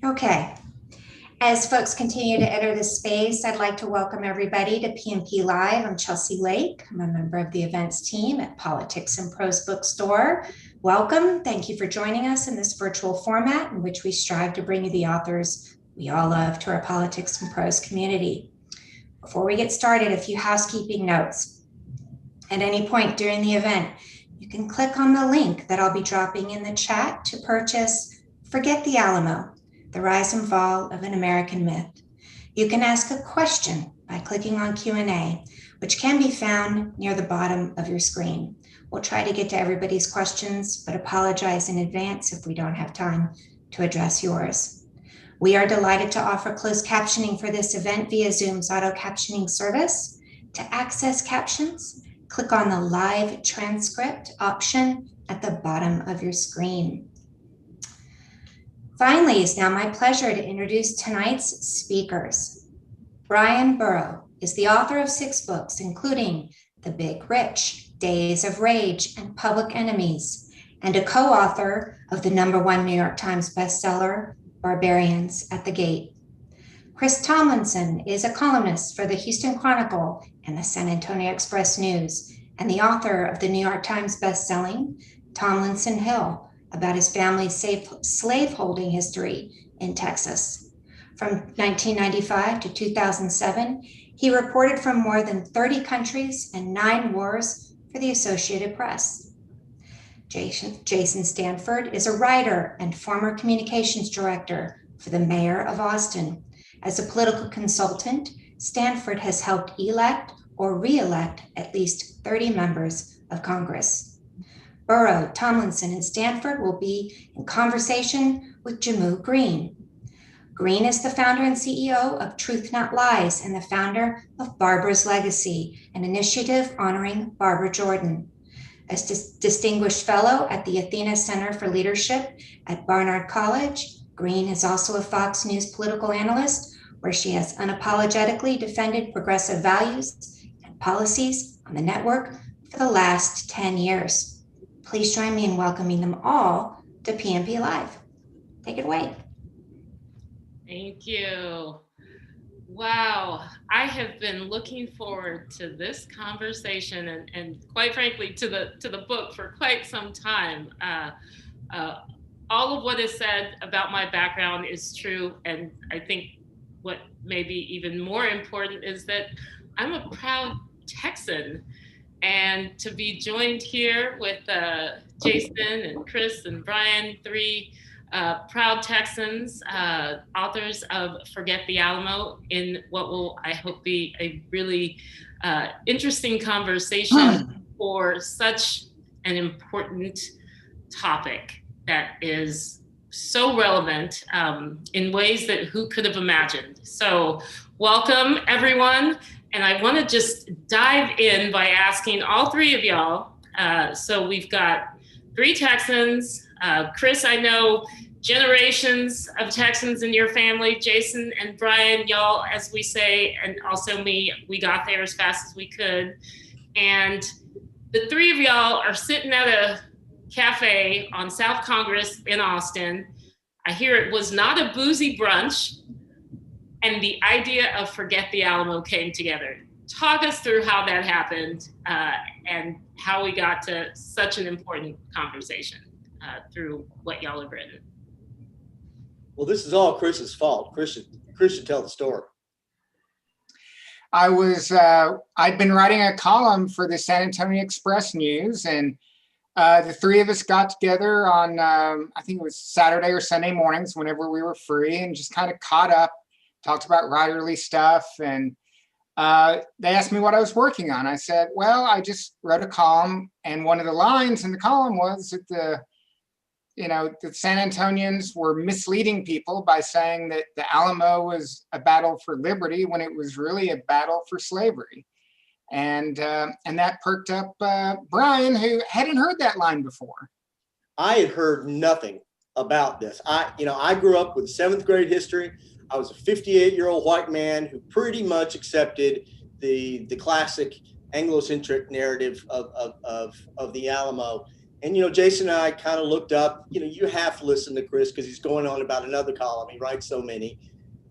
Okay. As folks continue to enter this space, I'd like to welcome everybody to PNP Live. I'm Chelsea Lake. I'm a member of the events team at Politics and Prose Bookstore. Welcome. Thank you for joining us in this virtual format in which we strive to bring you the authors we all love to our Politics and Prose community. Before we get started, a few housekeeping notes. At any point during the event, you can click on the link that I'll be dropping in the chat to purchase Forget the Alamo, The Rise and Fall of an American Myth. You can ask a question by clicking on Q&A, which can be found near the bottom of your screen. We'll try to get to everybody's questions, but apologize in advance if we don't have time to address yours. We are delighted to offer closed captioning for this event via Zoom's auto captioning service. To access captions, click on the live transcript option at the bottom of your screen. Finally, it's now my pleasure to introduce tonight's speakers. Bryan Burrough is the author of 6 books, including The Big Rich, Days of Rage, and Public Enemies, and a co-author of the #1 New York Times bestseller, Barbarians at the Gate. Chris Tomlinson is a columnist for the Houston Chronicle and the San Antonio Express News, and the author of the New York Times bestselling Tomlinson Hill, about his family's slaveholding history in Texas. From 1995 to 2007, he reported from more than 30 countries and 9 wars for the Associated Press. Jason Stanford is a writer and former communications director for the mayor of Austin. As a political consultant, Stanford has helped elect or re-elect at least 30 members of Congress. Burrough, Tomlinson, and Stanford will be in conversation with Jehmu Greene. Greene is the founder and CEO of Truth Not Lies and the founder of Barbara's Legacy, an initiative honoring Barbara Jordan. As distinguished fellow at the Athena Center for Leadership at Barnard College, Greene is also a Fox News political analyst, where she has unapologetically defended progressive values and policies on the network for the last 10 years. Please join me in welcoming them all to PNP Live. Take it away. Thank you. Wow, I have been looking forward to this conversation and quite frankly to the book for quite some time. All of what is said about my background is true, and I think what may be even more important is that I'm a proud Texan. And to be joined here with Jason and Chris and Bryan, 3 proud Texans, authors of Forget the Alamo, in what will, I hope, be a really interesting conversation for such an important topic that is so relevant in ways that who could have imagined. So welcome, everyone. And I want to just dive in by asking all 3 of y'all. So we've got 3 Texans. Chris, I know generations of Texans in your family. Jason and Bryan, y'all, as we say, and also me, we got there as fast as we could. And the 3 of y'all are sitting at a cafe on South Congress in Austin. I hear it was not a boozy brunch. And the idea of Forget the Alamo came together. Talk us through how that happened and how we got to such an important conversation through what y'all have written. Well, this is all Chris's fault. Chris should tell the story. I'd been writing a column for the San Antonio Express News, and the 3 of us got together on, I think it was Saturday or Sunday mornings, whenever we were free, and just kind of caught up. Talked about writerly stuff, and they asked me what I was working on. I said, well, I just wrote a column, and one of the lines in the column was that the San Antonians were misleading people by saying that the Alamo was a battle for liberty when it was really a battle for slavery. And that perked up Bryan, who hadn't heard that line before. I had heard nothing about this. I grew up with 7th grade history. I was a 58-year-old white man who pretty much accepted the classic Anglo-centric narrative of the Alamo. And, Jason and I kind of looked up, you have to listen to Chris because he's going on about another column. He writes so many.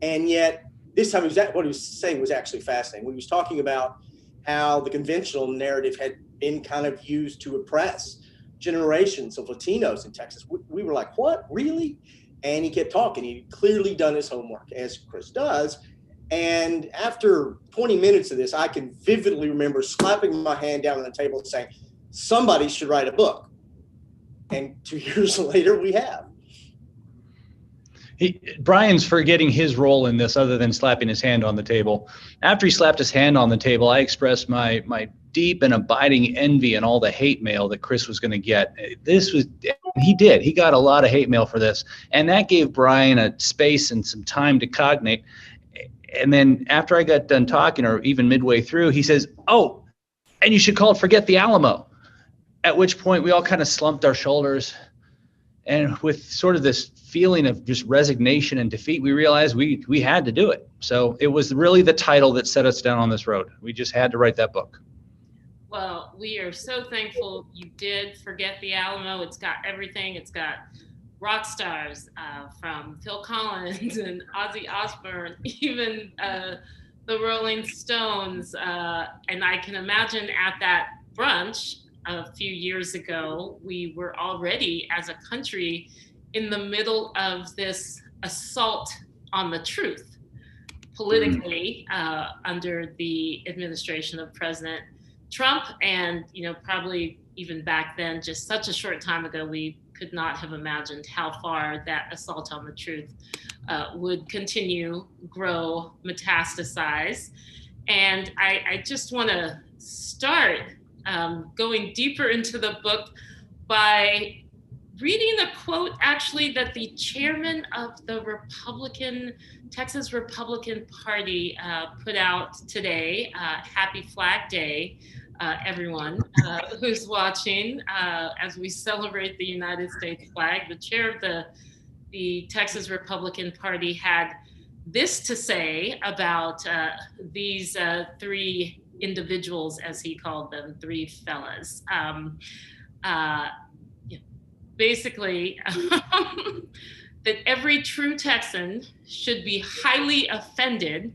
And yet this time what he was saying was actually fascinating. When he was talking about how the conventional narrative had been kind of used to oppress generations of Latinos in Texas. We were like, what, really? And he kept talking. He'd clearly done his homework, as Chris does. And after 20 minutes of this, I can vividly remember slapping my hand down on the table and saying, somebody should write a book. And 2 years later, we have. Bryan's forgetting his role in this other than slapping his hand on the table. After he slapped his hand on the table, I expressed my deep and abiding envy and all the hate mail that Chris was going to get. He did. He got a lot of hate mail for this. And that gave Bryan a space and some time to cognate. And then after I got done talking, or even midway through, he says, oh, and you should call it Forget the Alamo. At which point we all kind of slumped our shoulders. And with sort of this feeling of just resignation and defeat, we realized we had to do it. So it was really the title that set us down on this road. We just had to write that book. Well, we are so thankful you did Forget the Alamo. It's got everything. It's got rock stars from Phil Collins and Ozzy Osbourne, even the Rolling Stones. And I can imagine at that brunch a few years ago, we were already, as a country, in the middle of this assault on the truth politically under the administration of President Trump. And, probably even back then, just such a short time ago, we could not have imagined how far that assault on the truth would continue, grow, metastasize. And I just want to start going deeper into the book by reading a quote actually that the chairman of the Texas Republican Party put out today. Happy Flag Day, everyone who's watching as we celebrate the United States flag. The chair of the Texas Republican Party had this to say about these three individuals, as he called them, three fellas. Basically, that every true Texan should be highly offended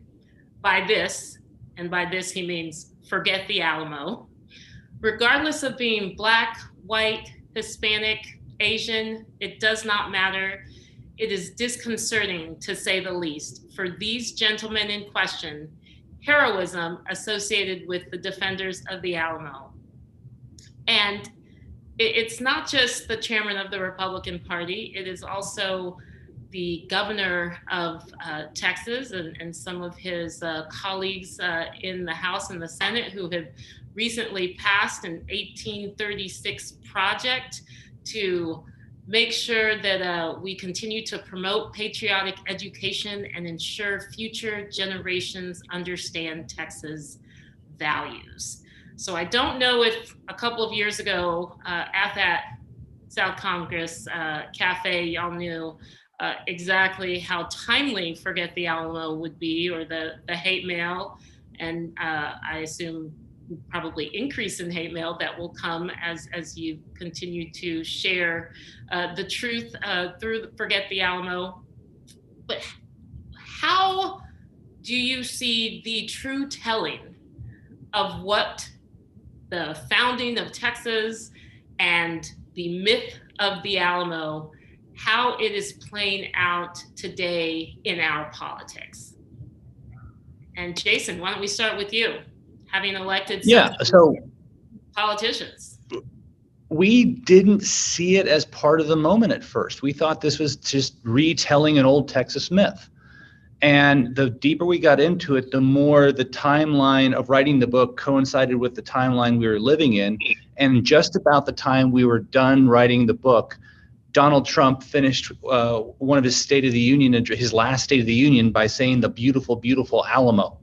by this, and by this he means Forget the Alamo, regardless of being Black, white, Hispanic, Asian, it does not matter. It is disconcerting, to say the least, for these gentlemen in question, heroism associated with the defenders of the Alamo. And it's not just the chairman of the Republican Party, it is also the governor of Texas and some of his colleagues in the House and the Senate who have recently passed an 1836 project to make sure that we continue to promote patriotic education and ensure future generations understand Texas values. So I don't know if a couple of years ago at that South Congress Cafe, y'all knew exactly how timely Forget the Alamo would be, or the hate mail, and I assume probably increase in hate mail that will come as you continue to share the truth through Forget the Alamo. But how do you see the true telling of what the founding of Texas and the myth of the Alamo, how it is playing out today in our politics? And Jason, why don't we start with you, having elected so politicians? We didn't see it as part of the moment at first. We thought this was just retelling an old Texas myth. And the deeper we got into it, the more the timeline of writing the book coincided with the timeline we were living in. And just about the time we were done writing the book, Donald Trump finished one of his State of the Union, his last State of the Union, by saying the beautiful, beautiful Alamo.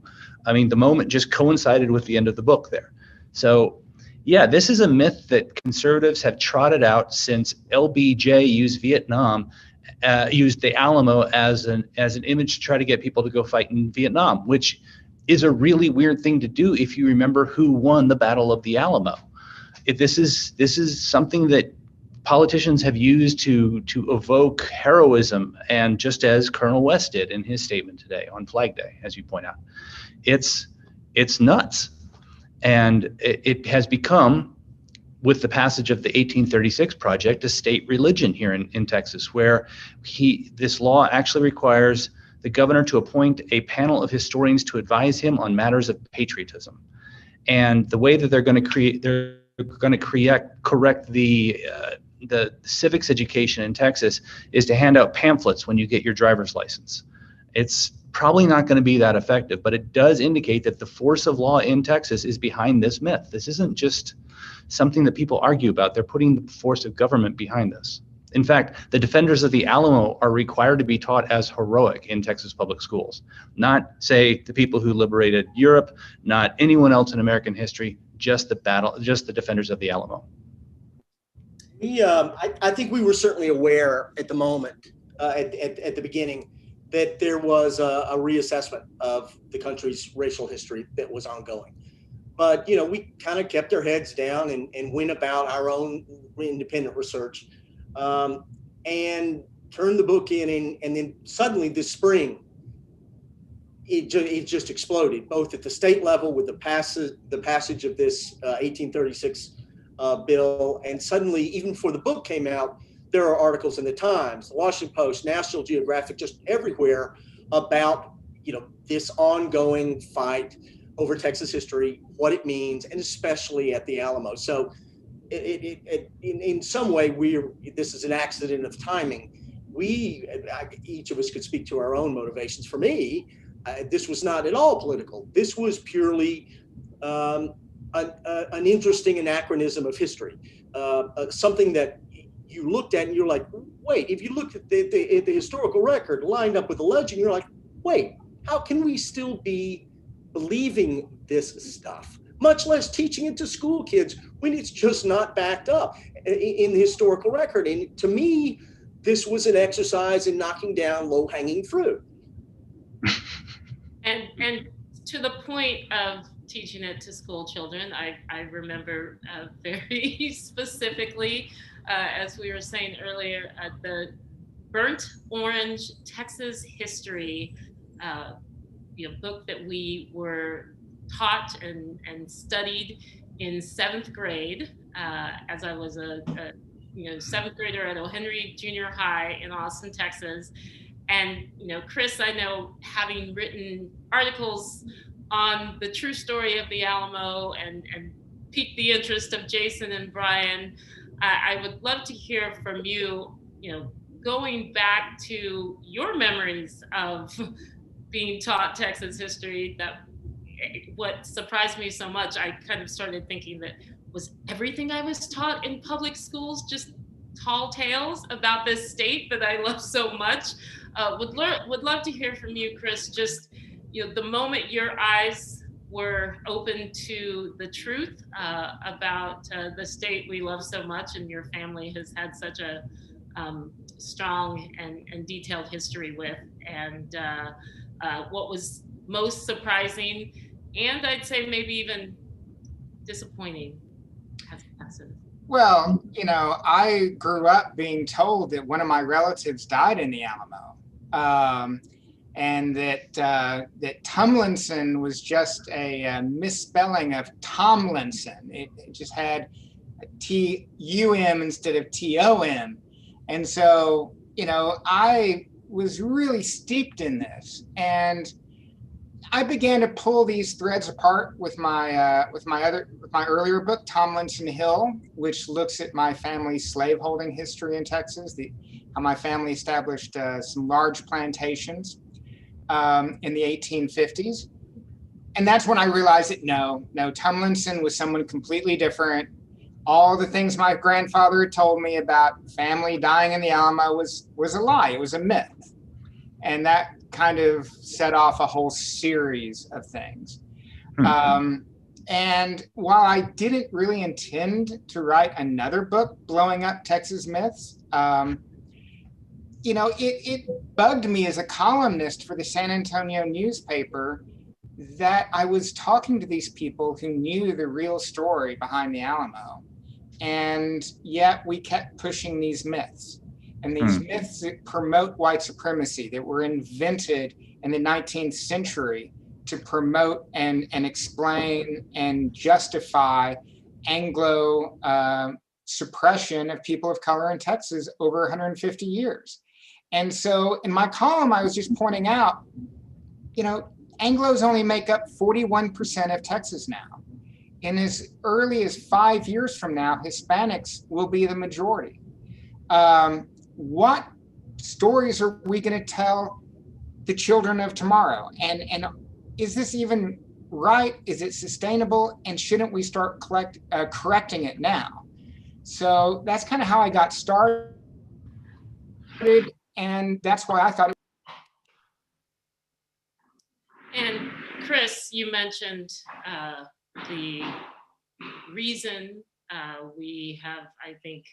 I mean, the moment just coincided with the end of the book there. So, yeah, this is a myth that conservatives have trotted out since LBJ used the Alamo as an image to try to get people to go fight in Vietnam, which is a really weird thing to do if you remember who won the Battle of the Alamo. This is something that politicians have used to evoke heroism, and just as Colonel West did in his statement today on Flag Day, as you point out, it's nuts. And it has become, with the passage of the 1836 project, a state religion here in Texas, where this law actually requires the governor to appoint a panel of historians to advise him on matters of patriotism. And the way that they're going to correct the civics education in Texas is to hand out pamphlets when you get your driver's license. It's probably not going to be that effective, but it does indicate that the force of law in Texas is behind this myth. This isn't just something that people argue about. They're putting the force of government behind this. In fact, the defenders of the Alamo are required to be taught as heroic in Texas public schools, not, say, the people who liberated Europe, not anyone else in American history, just the defenders of the Alamo. I think we were certainly aware at the moment, at the beginning, that there was a reassessment of the country's racial history that was ongoing. But, we kind of kept our heads down and went about our own independent research, and turned the book in. And then suddenly this spring, it just exploded, both at the state level with the passage of this 1836 bill. And suddenly, even before the book came out, there are articles in the Times, the Washington Post, National Geographic, just everywhere about, this ongoing fight over Texas history, what it means, and especially at the Alamo. So in some way, this is an accident of timing. Each of us could speak to our own motivations. For me, this was not at all political. This was purely an interesting anachronism of history, something that you looked at and you're like, wait, if you look at the historical record lined up with the legend, you're like, wait, how can we still be believing this stuff, much less teaching it to school kids when it's just not backed up in the historical record? And to me, this was an exercise in knocking down low-hanging fruit. And to the point of teaching it to school children, I remember very specifically, as we were saying earlier, the Burnt Orange Texas History book that we were taught and studied in 7th grade, as I was a 7th grader at O'Henry Junior High in Austin, Texas. And, Chris, I know, having written articles on the true story of the Alamo and piqued the interest of Jason and Bryan, I would love to hear from you, going back to your memories of being taught Texas history. What surprised me so much, I kind of started thinking that was everything I was taught in public schools just tall tales about this state that I love so much. Would love to hear from you, Chris, just the moment your eyes were open to the truth about the state we love so much, and your family has had such a strong and detailed history with, and what was most surprising, and I'd say maybe even disappointing as a person. Well, I grew up being told that one of my relatives died in the Alamo, and that Tomlinson was just a misspelling of Tomlinson. It just had a T-U-M instead of T-O-M. And so, I was really steeped in this, and I began to pull these threads apart with my earlier book, Tomlinson Hill, which looks at my family's slaveholding history in Texas, how my family established some large plantations in the 1850s. And that's when I realized that no, Tomlinson was someone completely different. All the things my grandfather had told me about family dying in the Alamo was a lie. It was a myth. And that kind of set off a whole series of things. Mm-hmm. And while I didn't really intend to write another book blowing up Texas myths, it bugged me as a columnist for the San Antonio newspaper that I was talking to these people who knew the real story behind the Alamo. And yet we kept pushing these myths. And these myths that promote white supremacy, that were invented in the 19th century to promote and explain and justify Anglo suppression of people of color in Texas over 150 years. And so in my column, I was just pointing out, Anglos only make up 41% of Texas now. In as early as 5 years from now, Hispanics will be the majority. What stories are we going to tell the children of tomorrow? And is this even right? Is it sustainable? And shouldn't we start correcting it now? So that's kind of how I got started. And that's why I thought And Chris, you mentioned the reason we have, I think,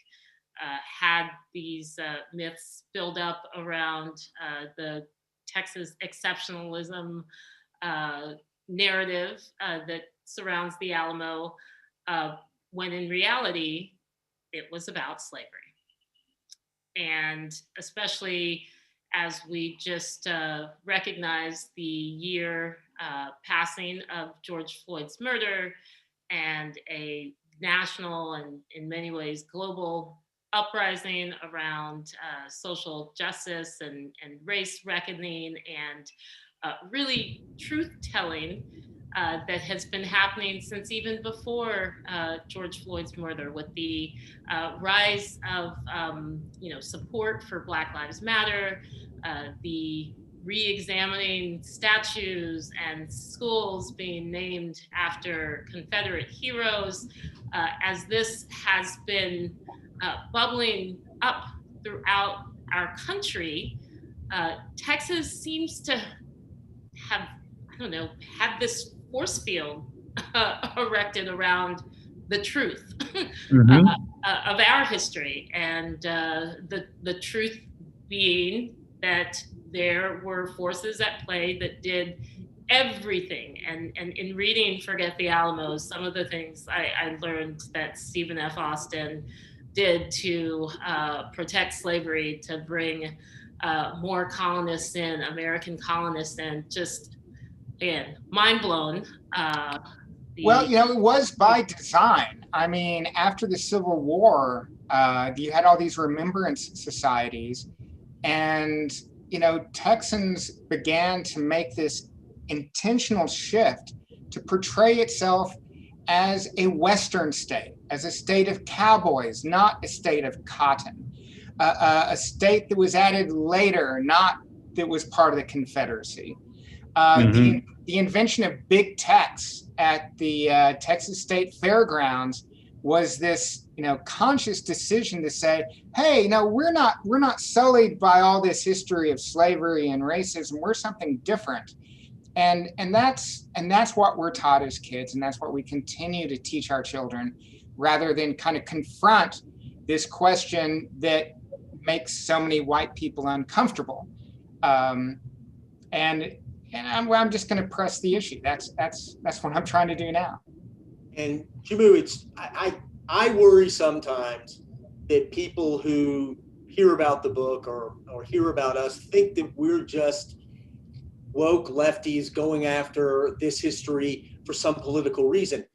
had these myths build up around the Texas exceptionalism narrative that surrounds the Alamo, when in reality, it was about slavery. And especially as we just recognized the year passing of George Floyd's murder and a national and in many ways global uprising around social justice and race reckoning and really truth-telling that has been happening since even before George Floyd's murder, with the rise of support for Black Lives Matter, the re-examining statues and schools being named after Confederate heroes, as this has been bubbling up throughout our country, Texas seems to have, had this force field erected around the truth of our history, and the truth being that there were forces at play that did everything. And in reading Forget the Alamo, some of the things I learned that Stephen F. Austin did to protect slavery, to bring more colonists in, American colonists in, just, again, mind blown. Well, it was by design. I mean, after the Civil War, you had all these remembrance societies, and Texans began to make this intentional shift to portray itself as a Western state, as a state of cowboys, not a state of cotton, a state that was added later, not that was part of the Confederacy. The invention of Big Tex at the Texas State Fairgrounds was this, conscious decision to say, hey, no, we're not sullied by all this history of slavery and racism. We're something different. And that's what we're taught as kids, and that's what we continue to teach our children, rather than kind of confront this question that makes so many white people uncomfortable. And I'm just going to press the issue. That's what I'm trying to do now. And Jehmu, I worry sometimes that people who hear about the book or hear about us think that we're just woke lefties going after this history for some political reason.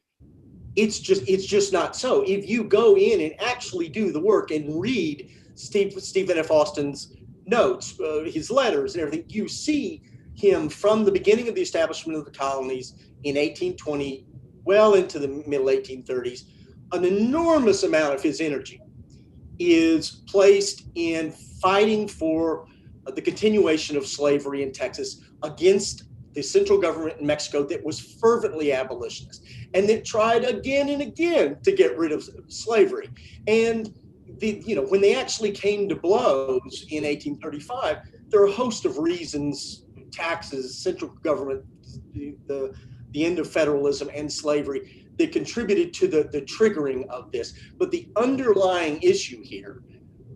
It's just not so. If you go in and actually do the work and read Stephen F. Austin's notes, his letters and everything, you see him from the beginning of the establishment of the colonies in 1820, well into the middle 1830s, an enormous amount of his energy is placed in fighting for the continuation of slavery in Texas against the central government in Mexico that was fervently abolitionist and that tried again and again to get rid of slavery. And when they actually came to blows in 1835, there are a host of reasons: taxes, central government, the end of federalism, and slavery, that contributed to the triggering of this. But the underlying issue here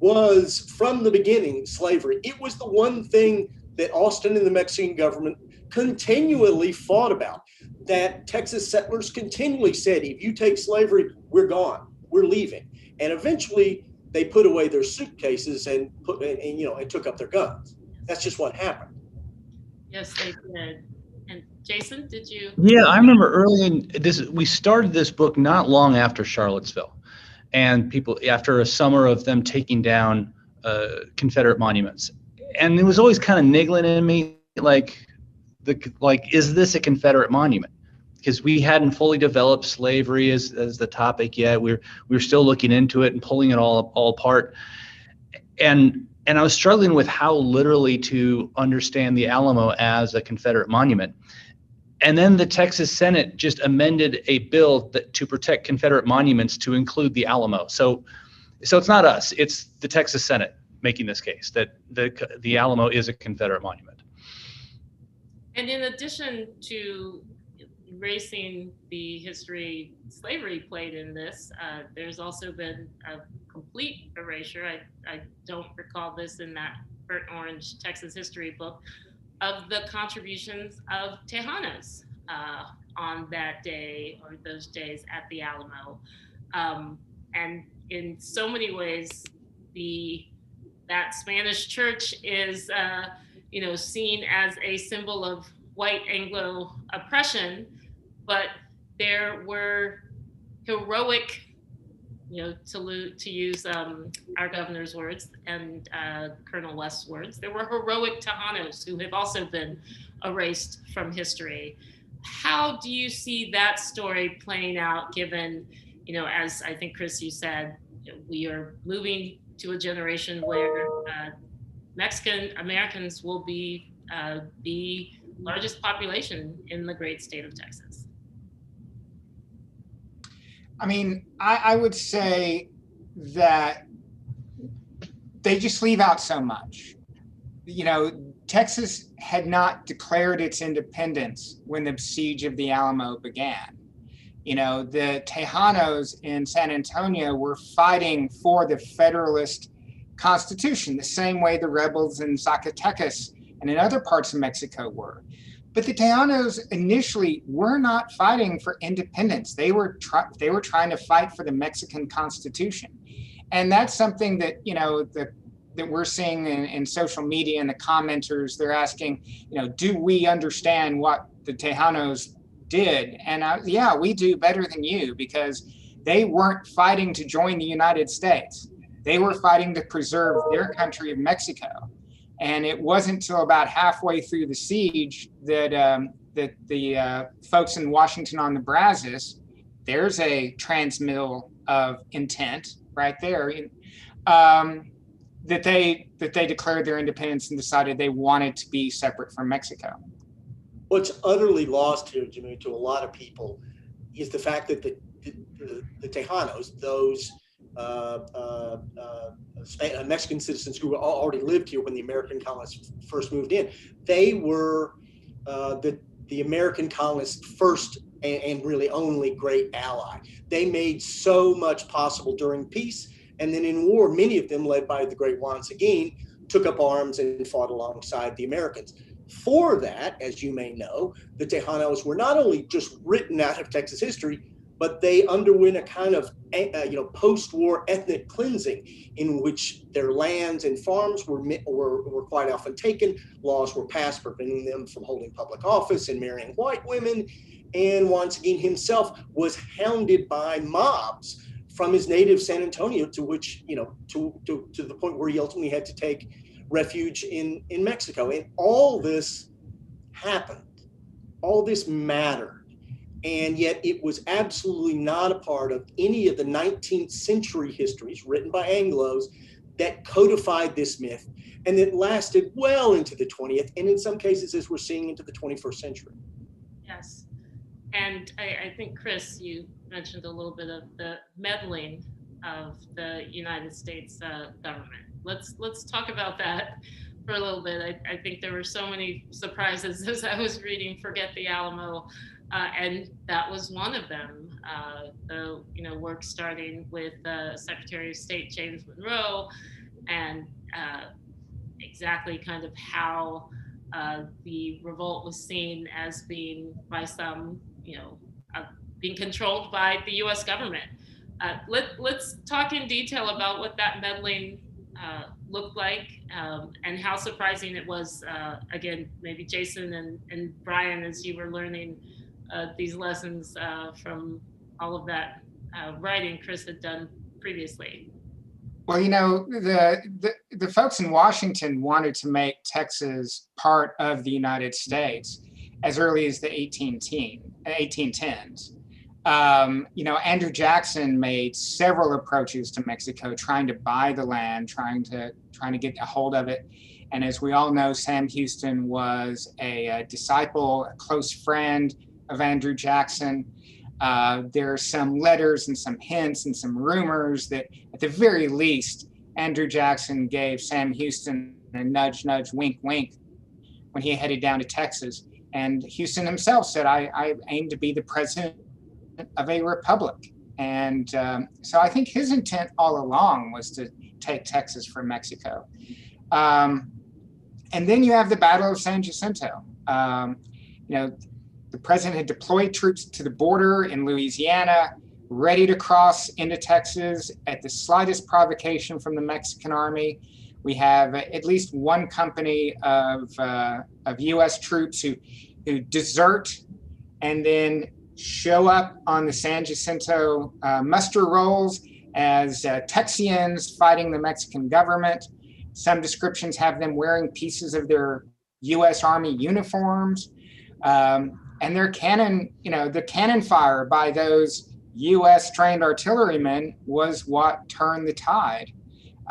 was, from the beginning, slavery. It was the one thing that Austin and the Mexican government continually fought about, that Texas settlers continually said, if you take slavery, we're gone. we're leaving. And eventually they put away their suitcases and took up their guns. That's just what happened. Yes, they did. And Jason, did you? Yeah, I remember early in this, we started this book not long after Charlottesville, and people, after a summer of them taking down Confederate monuments. And it was always kind of niggling in me, like, is this a Confederate monument? Because we hadn't fully developed slavery as the topic yet. We were still looking into it and pulling it all apart. And I was struggling with how literally to understand the Alamo as a Confederate monument. And then the Texas Senate just amended a bill to protect Confederate monuments to include the Alamo. So it's not us, it's the Texas Senate making this case that the Alamo is a Confederate monument. And in addition to erasing the history slavery played in this, there's also been a complete erasure. I don't recall this in that burnt orange Texas history book, of the contributions of Tejanos on that day or those days at the Alamo. And in so many ways, that Spanish church is seen as a symbol of white Anglo oppression, but there were heroic, to use our governor's words and Colonel West's words, there were heroic Tejanos who have also been erased from history. How do you see that story playing out, given, as I think, Chris, you said, we are moving to a generation where Mexican Americans will be the largest population in the great state of Texas? I mean, I would say that they just leave out so much. Texas had not declared its independence when the siege of the Alamo began. The Tejanos in San Antonio were fighting for the Federalist Constitution, the same way the rebels in Zacatecas and in other parts of Mexico were. But the Tejanos initially were not fighting for independence. They were trying to fight for the Mexican Constitution. And that's something that, that we're seeing in social media, and the commenters, they're asking, do we understand what the Tejanos did? And yeah, we do better than you, because they weren't fighting to join the United States. They were fighting to preserve their country of Mexico. And it wasn't until about halfway through the siege that the folks in Washington on the Brazos, there's a transmittal of intent right there, that they declared their independence and decided they wanted to be separate from Mexico. What's utterly lost here, Jimmy, to a lot of people is the fact that the Tejanos, those Mexican citizens who already lived here when the American colonists first moved in, they were the American colonists' first and really only great ally. They made so much possible during peace, and then in war, many of them, led by the great Juan Seguin, took up arms and fought alongside the Americans. For that, as you may know, the Tejanos were not only just written out of Texas history, but they underwent a kind of post-war ethnic cleansing in which their lands and farms were quite often taken. Laws were passed preventing them from holding public office and marrying white women. And Juan Seguin himself was hounded by mobs from his native San Antonio, to which, to the point where he ultimately had to take refuge in Mexico. And all this happened. All this mattered. And yet it was absolutely not a part of any of the 19th century histories written by Anglos that codified this myth, and that lasted well into the 20th, and in some cases, as we're seeing, into the 21st century. Yes. And I think, Chris, you mentioned a little bit of the meddling of the United States government. Let's talk about that for a little bit. I think there were so many surprises as I was reading Forget the Alamo. And that was one of them. The work starting with Secretary of State James Monroe, and exactly kind of how the revolt was seen as being by some, being controlled by the U.S. government. Let's talk in detail about what that meddling looked like, and how surprising it was. Again, maybe Jason and Bryan, as you were learning these lessons from all of that writing Chris had done previously. Well, the folks in Washington wanted to make Texas part of the United States as early as the 1810s. Andrew Jackson made several approaches to Mexico, trying to buy the land, trying to get a hold of it. And as we all know, Sam Houston was a disciple, a close friend of Andrew Jackson. There are some letters and some hints and some rumors that, at the very least, Andrew Jackson gave Sam Houston a nudge, nudge, wink, wink when he headed down to Texas. And Houston himself said, I aim to be the president of a republic. And so I think his intent all along was to take Texas from Mexico. And then you have the Battle of San Jacinto. The president had deployed troops to the border in Louisiana, ready to cross into Texas at the slightest provocation from the Mexican army. We have at least one company of U.S. troops who desert and then show up on the San Jacinto muster rolls as Texians fighting the Mexican government. Some descriptions have them wearing pieces of their U.S. Army uniforms. And their cannon, the cannon fire by those U.S. trained artillerymen was what turned the tide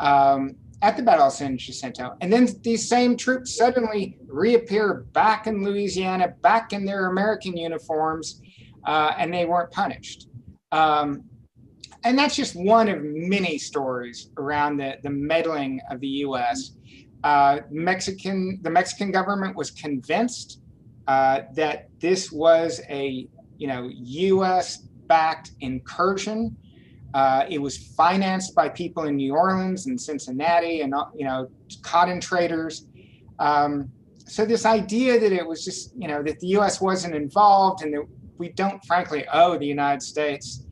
at the Battle of San Jacinto. And then these same troops suddenly reappear back in Louisiana, back in their American uniforms, and they weren't punished. And that's just one of many stories around the meddling of the U.S. The Mexican government was convinced that this was a U.S.-backed incursion. It was financed by people in New Orleans and Cincinnati and cotton traders. So this idea that it was just that the U.S. wasn't involved and that we don't frankly owe the United States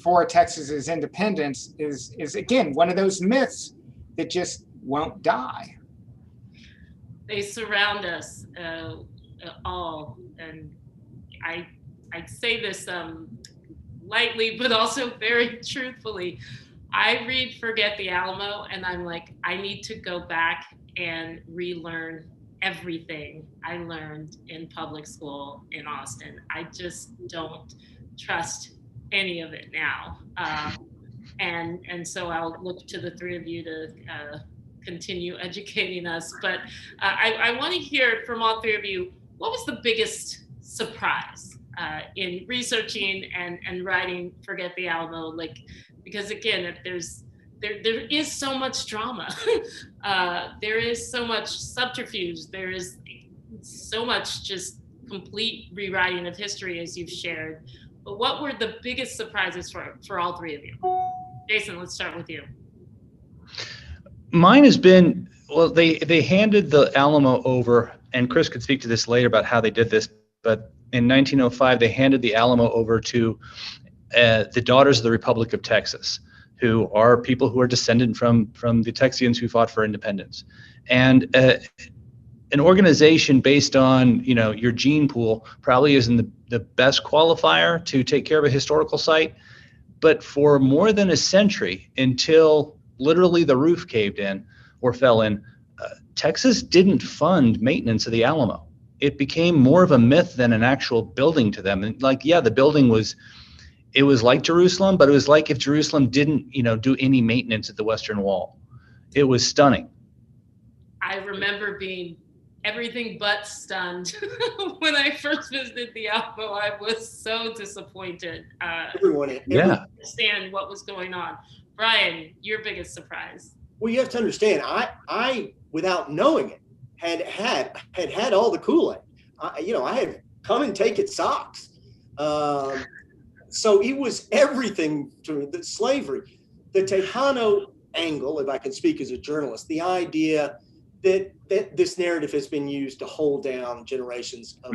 for Texas's independence is again one of those myths that just won't die. They surround us all, and I say this lightly, but also very truthfully. I read Forget the Alamo, and I'm like, I need to go back and relearn everything I learned in public school in Austin. I just don't trust any of it now, and so I'll look to the three of you to continue educating us. But I want to hear from all three of you, what was the biggest surprise in researching and writing Forget the Alamo? Because again, there is so much drama. There is so much subterfuge. There is so much just complete rewriting of history, as you've shared. But what were the biggest surprises for all three of you? Jason, let's start with you. Mine has been, well, they handed the Alamo over, and Chris could speak to this later about how they did this, but in 1905, they handed the Alamo over to the Daughters of the Republic of Texas, who are people who are descended from the Texians who fought for independence. And an organization based on, your gene pool probably isn't the best qualifier to take care of a historical site, but for more than a century, until literally the roof caved in or fell in, Texas didn't fund maintenance of the Alamo. It became more of a myth than an actual building to them. And the building was like Jerusalem, but it was like if Jerusalem didn't, do any maintenance at the Western Wall. It was stunning. I remember being everything but stunned when I first visited the Alamo. I was so disappointed. Everyone understand what was going on. Bryan, your biggest surprise? Well, you have to understand, I without knowing it, had all the Kool-Aid. I had come and take it socks. So it was everything to the slavery. The Tejano angle, if I can speak as a journalist, the idea that this narrative has been used to hold down generations of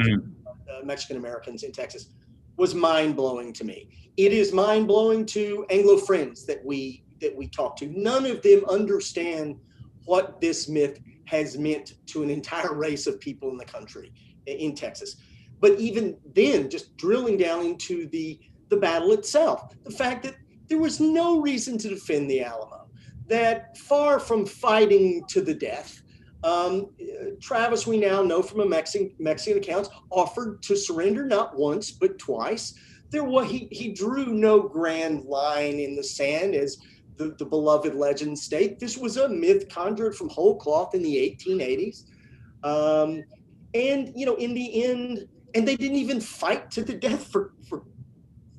Mexican Americans in Texas. was mind-blowing to me. It is mind-blowing to Anglo friends that we talk to. None of them understand what this myth has meant to an entire race of people in the country, in Texas. But even then, just drilling down into the battle itself, the fact that there was no reason to defend the Alamo, that far from fighting to the death, Travis, we now know from a Mexican accounts, offered to surrender not once, but twice. He drew no grand line in the sand, as the beloved legends state. This was a myth conjured from whole cloth in the 1880s. And, in the end, and they didn't even fight to the death for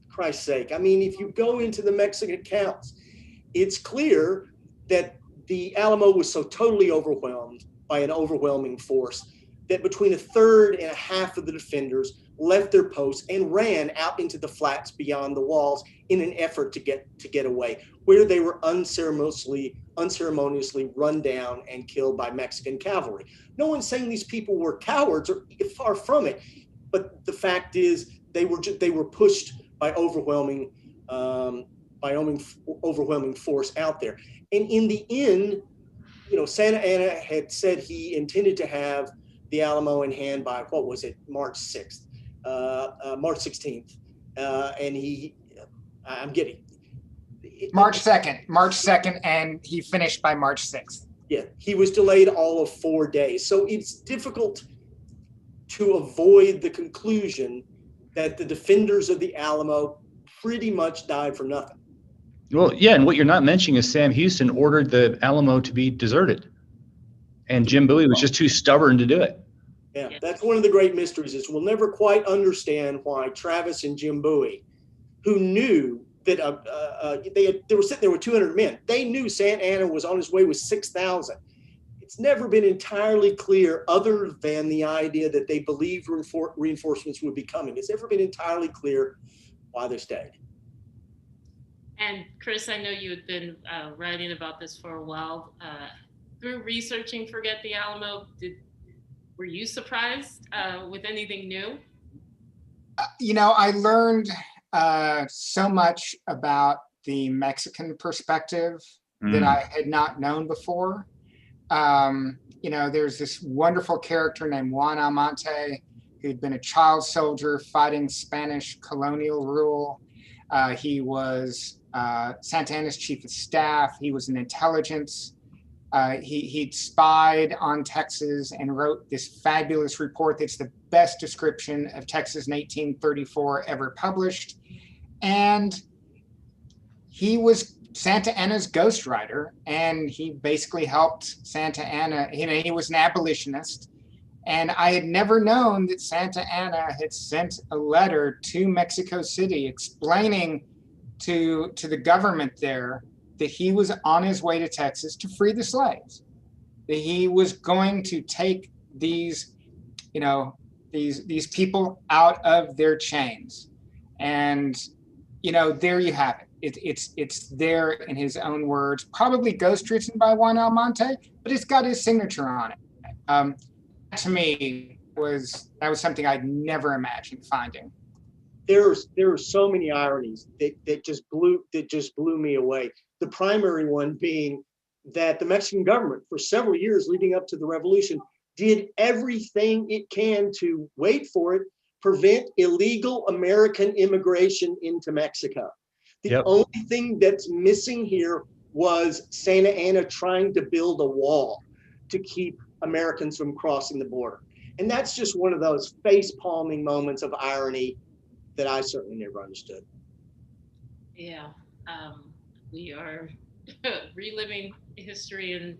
Christ's sake. I mean, if you go into the Mexican accounts, it's clear that the Alamo was so totally overwhelmed by an overwhelming force that between a third and a half of the defenders left their posts and ran out into the flats beyond the walls in an effort to get away, where they were unceremoniously run down and killed by Mexican cavalry. No one's saying these people were cowards, or far from it, but the fact is they were pushed by overwhelming force out there. And in the end, Santa Anna had said he intended to have the Alamo in hand by, what was it, March 6th, March 16th. I'm getting March 2nd, and he finished by March 6th. Yeah, he was delayed all of 4 days. So it's difficult to avoid the conclusion that the defenders of the Alamo pretty much died for nothing. Well, yeah, and what you're not mentioning is Sam Houston ordered the Alamo to be deserted, and Jim Bowie was just too stubborn to do it. Yeah, that's one of the great mysteries, is we'll never quite understand why Travis and Jim Bowie, who knew that they were sitting there with 200 men, they knew Santa Anna was on his way with 6,000. It's never been entirely clear, other than the idea that they believed reinforcements would be coming. It's never been entirely clear why they stayed. And Chris, I know you had been writing about this for a while. Through researching Forget the Alamo, were you surprised with anything new? I learned so much about the Mexican perspective that I had not known before. There's this wonderful character named Juan Almonte, who'd been a child soldier fighting Spanish colonial rule. He was Santa Anna's chief of staff. He was in intelligence. He'd spied on Texas and wrote this fabulous report that's the best description of Texas in 1834 ever published. And he was Santa Anna's ghostwriter, and he basically helped Santa Anna. He was an abolitionist. And I had never known that Santa Anna had sent a letter to Mexico City explaining to the government there that he was on his way to Texas to free the slaves, that he was going to take these people out of their chains. And, there you have it. It's there in his own words, probably ghostwritten by Juan Almonte, but it's got his signature on it. To me, that was something I'd never imagined finding. There are so many ironies that just blew me away. The primary one being that the Mexican government, for several years leading up to the revolution, did everything it can to, wait for it, prevent illegal American immigration into Mexico. The only thing that's missing here was Santa Anna trying to build a wall to keep Americans from crossing the border. And that's just one of those face-palming moments of irony that I certainly never understood. Yeah, we are reliving history in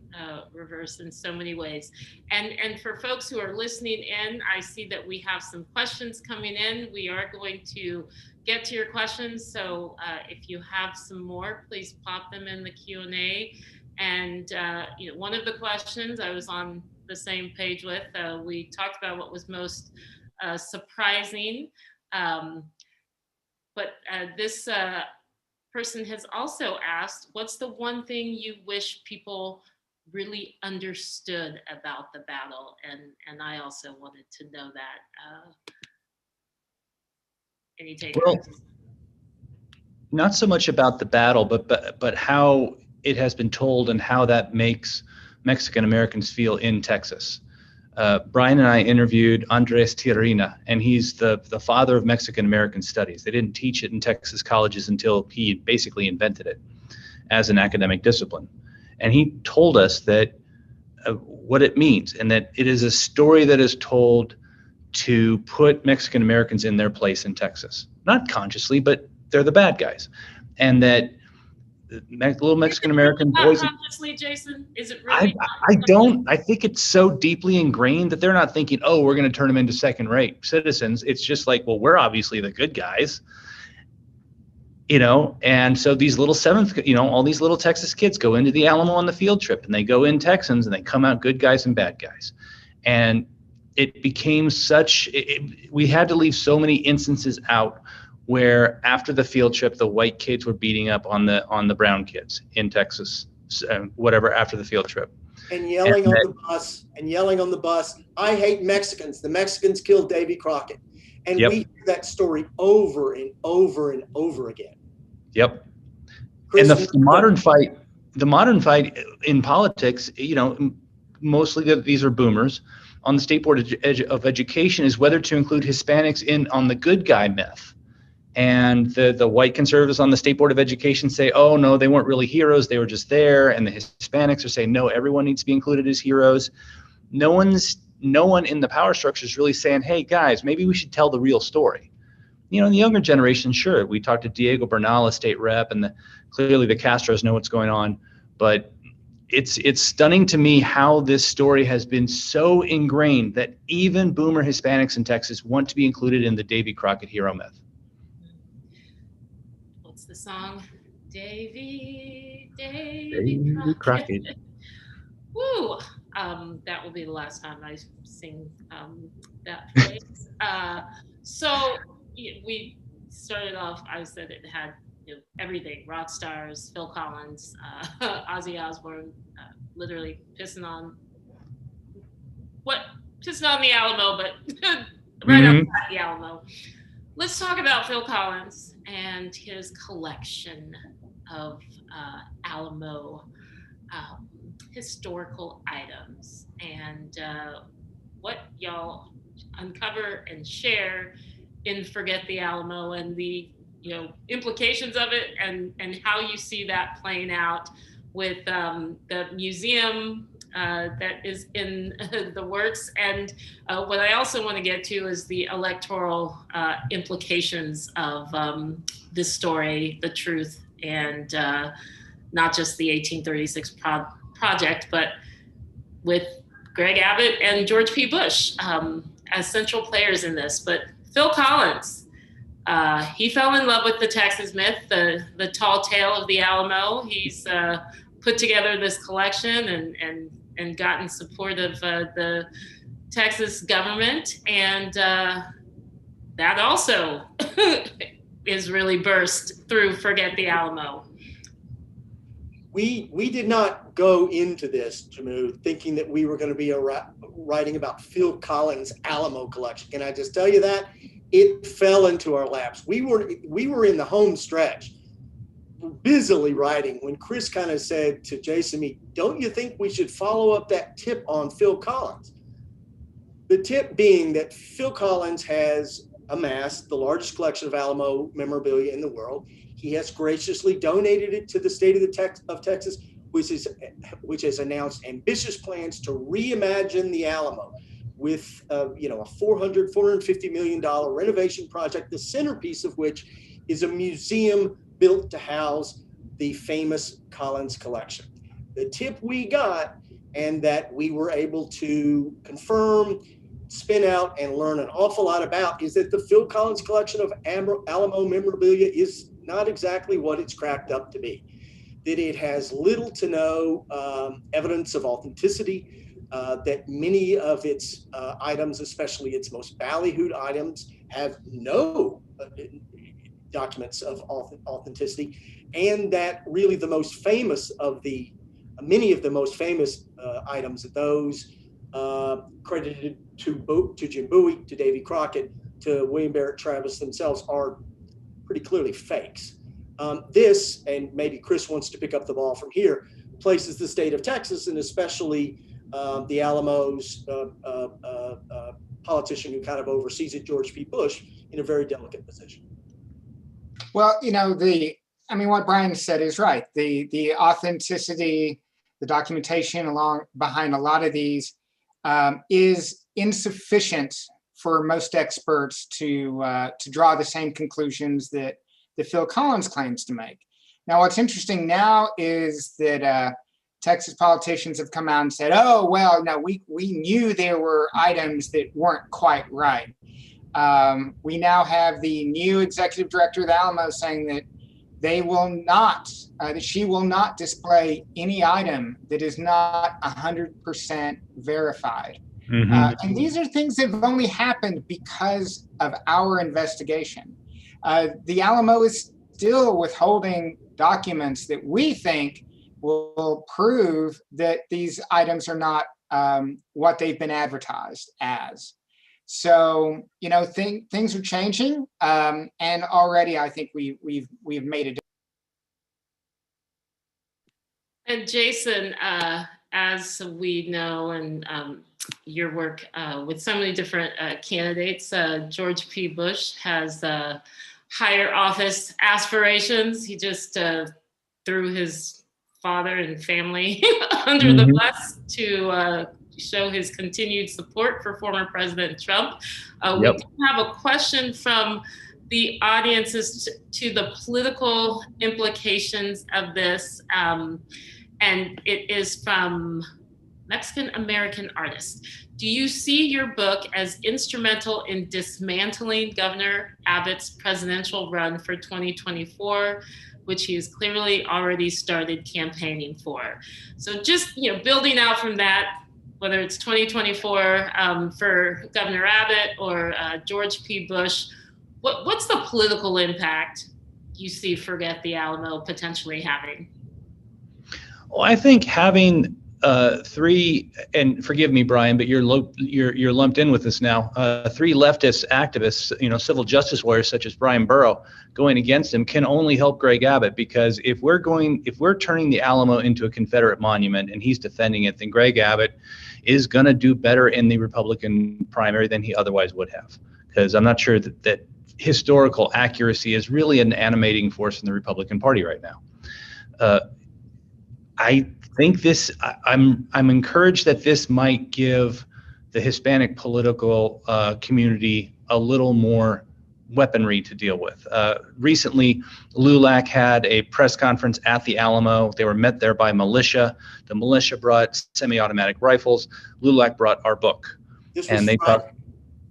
reverse in so many ways. And for folks who are listening in, I see that we have some questions coming in. We are going to get to your questions. So if you have some more, please pop them in the Q&A. And one of the questions I was on the same page with, we talked about what was most surprising. But this person has also asked, what's the one thing you wish people really understood about the battle? And I also wanted to know that. Any takers? Well, not so much about the battle, but how it has been told and how that makes Mexican Americans feel in Texas. Bryan and I interviewed Andres Tirina, and he's the father of Mexican American studies. They didn't teach it in Texas colleges until he basically invented it as an academic discipline. And he told us that what it means, and that it is a story that is told to put Mexican Americans in their place in Texas. Not consciously, but they're the bad guys. And that little Mexican American boys. Not consciously, Jason? Is it really? I think it's so deeply ingrained that they're not thinking, oh, we're going to turn them into second-rate citizens. It's just like, well, we're obviously the good guys. And so these little all these little Texas kids go into the Alamo on the field trip, and they go in Texans, and they come out good guys and bad guys. And it became we had to leave so many instances out where after the field trip, the white kids were beating up on the brown kids in Texas, whatever, after the field trip. And yelling on the bus, I hate Mexicans. The Mexicans killed Davy Crockett. And Yep. we hear that story over and over and over again. Yep. Chris, And the modern fight in politics, mostly these are boomers on the State Board of Education, is whether to include Hispanics on the good guy myth. And the white conservatives on the State Board of Education say, oh, no, they weren't really heroes. They were just there. And the Hispanics are saying, no, everyone needs to be included as heroes. No one in the power structure is really saying, hey, guys, maybe we should tell the real story. In the younger generation, sure. We talked to Diego Bernal, a state rep, and clearly the Castros know what's going on. But it's stunning to me how this story has been so ingrained that even boomer Hispanics in Texas want to be included in the Davy Crockett hero myth. What's the song? Davy Crockett. Woo! That will be the last time I sing that phrase. So we started off, I said it had everything, rock stars, Phil Collins, Ozzy Osbourne, literally pissing on the Alamo, but right outside the Alamo. Let's talk about Phil Collins and his collection of Alamo historical items, and what y'all uncover and share in Forget the Alamo, and the implications of it, and how you see that playing out with the museum that is in the works. And what I also want to get to is the electoral implications of this story, the truth, and not just the 1836 project, but with Greg Abbott and George P. Bush as central players in this. But Phil Collins, he fell in love with the Texas myth, the tall tale of the Alamo. He's put together this collection and gotten support of the Texas government, and that also is really burst through Forget the Alamo. We did not go into this, Jehmu, thinking that we were going to be writing about Phil Collins' Alamo collection. Can I just tell you that? It fell into our laps. We were in the home stretch, busily writing, when Chris kind of said to Jason, don't you think we should follow up that tip on Phil Collins? The tip being that Phil Collins has amassed the largest collection of Alamo memorabilia in the world. He has graciously donated it to the state of Texas, which has announced ambitious plans to reimagine the Alamo with a $450 million renovation project, the centerpiece of which is a museum built to house the famous Collins collection. The tip we got, and that we were able to confirm, spin out, and learn an awful lot about, is that the Phil Collins collection of Alamo memorabilia is not exactly what it's cracked up to be. That it has little to no evidence of authenticity, that many of its items, especially its most ballyhooed items, have no documents of authenticity, and that really many of the most famous items, those credited to Jehmu, to Davy Crockett, to William Barrett Travis themselves are pretty clearly fakes. This, and maybe Chris wants to pick up the ball from here, places the state of Texas, and especially the Alamo's politician who kind of oversees it, George P. Bush, in a very delicate position. Well, what Bryan said is right. The authenticity, the documentation behind a lot of these is insufficient for most experts to draw the same conclusions that Phil Collins claims to make. Now, what's interesting now is that Texas politicians have come out and said, "Oh, well, no, we knew there were items that weren't quite right." We now have the new executive director of the Alamo saying that that she will not display any item that is not 100% verified. Mm-hmm. And these are things that have only happened because of our investigation. The Alamo is still withholding documents that we think will prove that these items are not what they've been advertised as. So, things are changing, and already I think we've made a difference. And Jason, as we know, and your work with so many different candidates, George P. Bush has higher office aspirations. He just threw his father and family under the bus to show his continued support for former President Trump. We do have a question from the audience as to the political implications of this, and it is from Mexican American artist. Do you see your book as instrumental in dismantling Governor Abbott's presidential run for 2024, which he has clearly already started campaigning for? So just building out from that, whether it's 2024 for Governor Abbott or George P. Bush, what's the political impact you see Forget the Alamo potentially having? Well, I think having three, and forgive me, Bryan, but you're lumped in with this now. Three leftist activists, civil justice warriors such as Bryan Burrough, going against him can only help Greg Abbott, because if we're turning the Alamo into a Confederate monument and he's defending it, then Greg Abbott is going to do better in the Republican primary than he otherwise would have. Because I'm not sure that historical accuracy is really an animating force in the Republican Party right now. I think I'm encouraged that this might give the Hispanic political community a little more weaponry to deal with. Recently, LULAC had a press conference at the Alamo. They were met there by militia. The militia brought semi-automatic rifles. LULAC brought our book. And they talked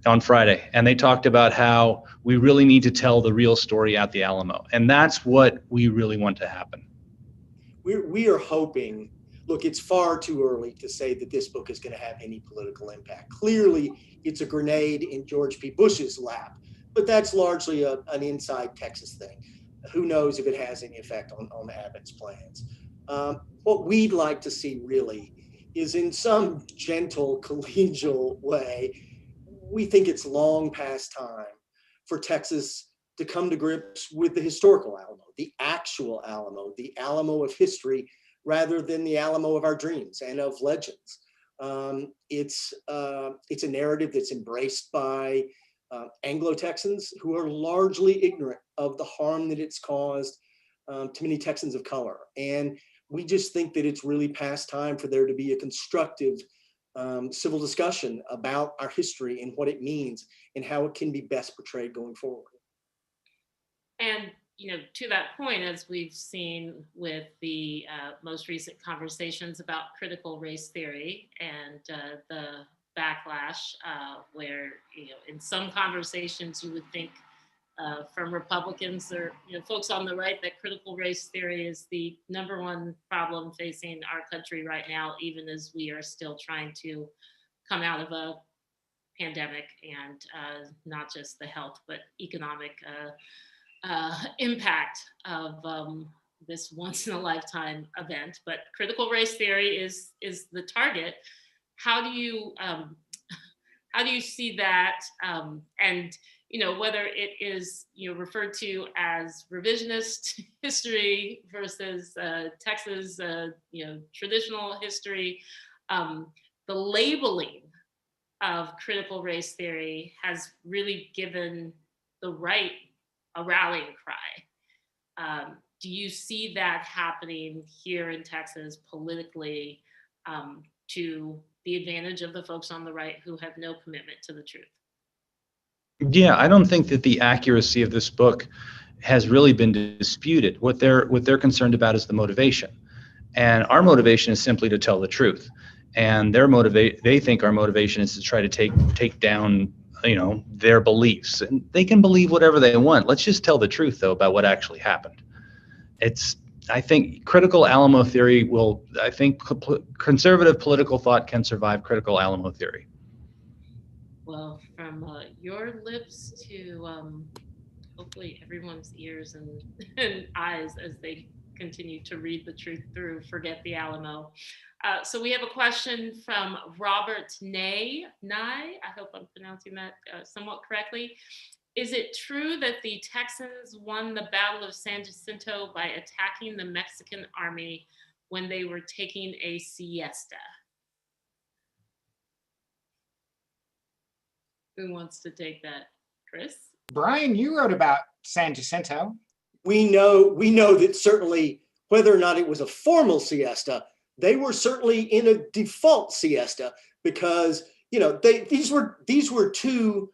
on Friday, and they talked about how we really need to tell the real story at the Alamo, and that's what we really want to happen. We are hoping. Look, it's far too early to say that this book is going to have any political impact. Clearly, it's a grenade in George P. Bush's lap, but that's largely an inside Texas thing. Who knows if it has any effect on Abbott's plans? What we'd like to see really is, in some gentle, collegial way, we think it's long past time for Texas to come to grips with the historical Alamo, the actual Alamo, the Alamo of history, rather than the Alamo of our dreams and of legends. It's a narrative that's embraced by Anglo Texans who are largely ignorant of the harm that it's caused to many Texans of color. And we just think that it's really past time for there to be a constructive civil discussion about our history and what it means and how it can be best portrayed going forward. And to that point, as we've seen with the most recent conversations about critical race theory and the backlash, where in some conversations you would think from Republicans or folks on the right that critical race theory is the number one problem facing our country right now, even as we are still trying to come out of a pandemic and not just the health but economic impact of this once in a lifetime event. But critical race theory is the target. How do you see that? And whether it is, referred to as revisionist history versus Texas, traditional history, the labeling of critical race theory has really given the right a rallying cry. Do you see that happening here in Texas politically to the advantage of the folks on the right who have no commitment to the truth? Yeah, I don't think that the accuracy of this book has really been disputed. What they're concerned about is the motivation. And our motivation is simply to tell the truth. And they think our motivation is to try to take down, their beliefs. And they can believe whatever they want. Let's just tell the truth, though, about what actually happened. I think critical Alamo theory conservative political thought can survive critical Alamo theory. Well, from your lips to hopefully everyone's ears and eyes as they continue to read the truth through Forget the Alamo. So we have a question from Robert Nye. I hope I'm pronouncing that somewhat correctly. Is it true that the Texans won the Battle of San Jacinto by attacking the Mexican army when they were taking a siesta? Who wants to take that? Chris? Bryan, you wrote about San Jacinto. We know that certainly whether or not it was a formal siesta, they were certainly in a default siesta because these were two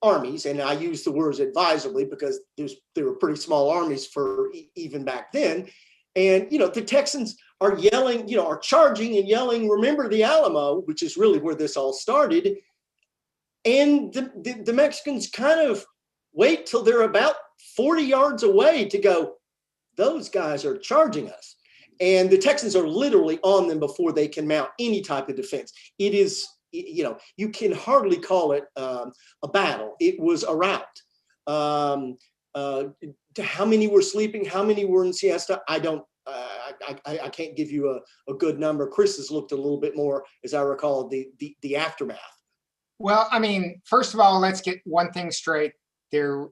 armies, and I use the words advisedly because they were pretty small armies for even back then. And the Texans are yelling, are charging and yelling, "Remember the Alamo," which is really where this all started. And the Mexicans kind of wait till they're about 40 yards away to go, "Those guys are charging us." And the Texans are literally on them before they can mount any type of defense. It is, you can hardly call it a battle. It was a rout. How many were sleeping? How many were in siesta? I can't give you a good number. Chris has looked a little bit more, as I recall, the aftermath. Well, I mean, first of all, let's get one thing straight. The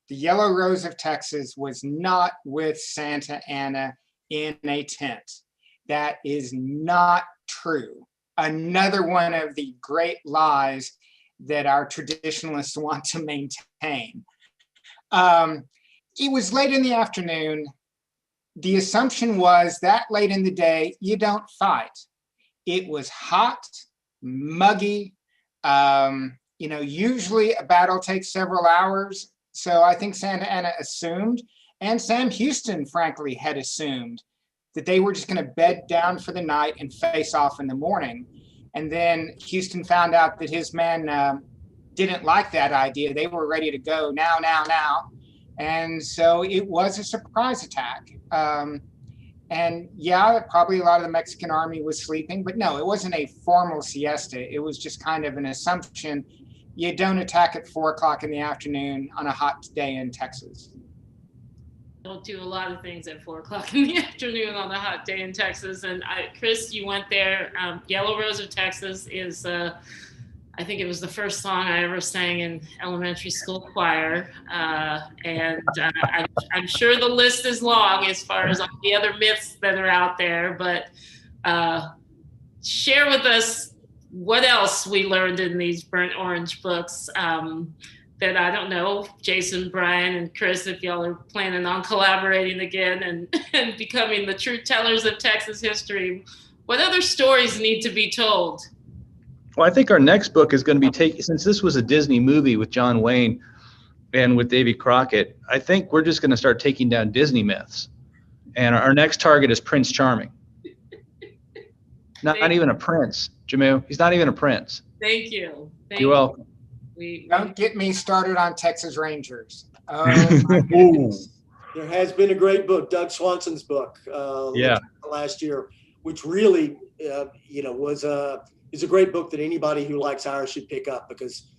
Yellow Rose of Texas was not with Santa Anna in a tent. That is not true. Another one of the great lies that our traditionalists want to maintain. It was late in the afternoon. The assumption was that late in the day, you don't fight. It was hot, muggy. Usually a battle takes several hours. So I think Santa Anna assumed, and Sam Houston, frankly, had assumed that they were just going to bed down for the night and face off in the morning. And then Houston found out that his men didn't like that idea. They were ready to go now. And so it was a surprise attack. And yeah, probably a lot of the Mexican army was sleeping, but no, it wasn't a formal siesta. It was just kind of an assumption. You don't attack at 4:00 in the afternoon on a hot day in Texas. Don't do a lot of things at 4:00 in the afternoon on a hot day in Texas. And Chris, you went there. Yellow Rose of Texas is, I think it was the first song I ever sang in elementary school choir. And I'm sure the list is long as far as all the other myths that are out there, but share with us what else we learned in these Burnt Orange books that I don't know, Jason, Bryan, and Chris, if y'all are planning on collaborating again and becoming the truth tellers of Texas history, what other stories need to be told? Well, I think our next book is going to be since this was a Disney movie with John Wayne and with Davy Crockett, I think we're just going to start taking down Disney myths. And our next target is Prince Charming. Not even a prince, Jehmu. He's not even a prince. Thank you. You're welcome. Don't get me started on Texas Rangers. Oh my goodness. There has been a great book, Doug Swanson's book, last year, which really, is a great book that anybody who likes Irish should pick up because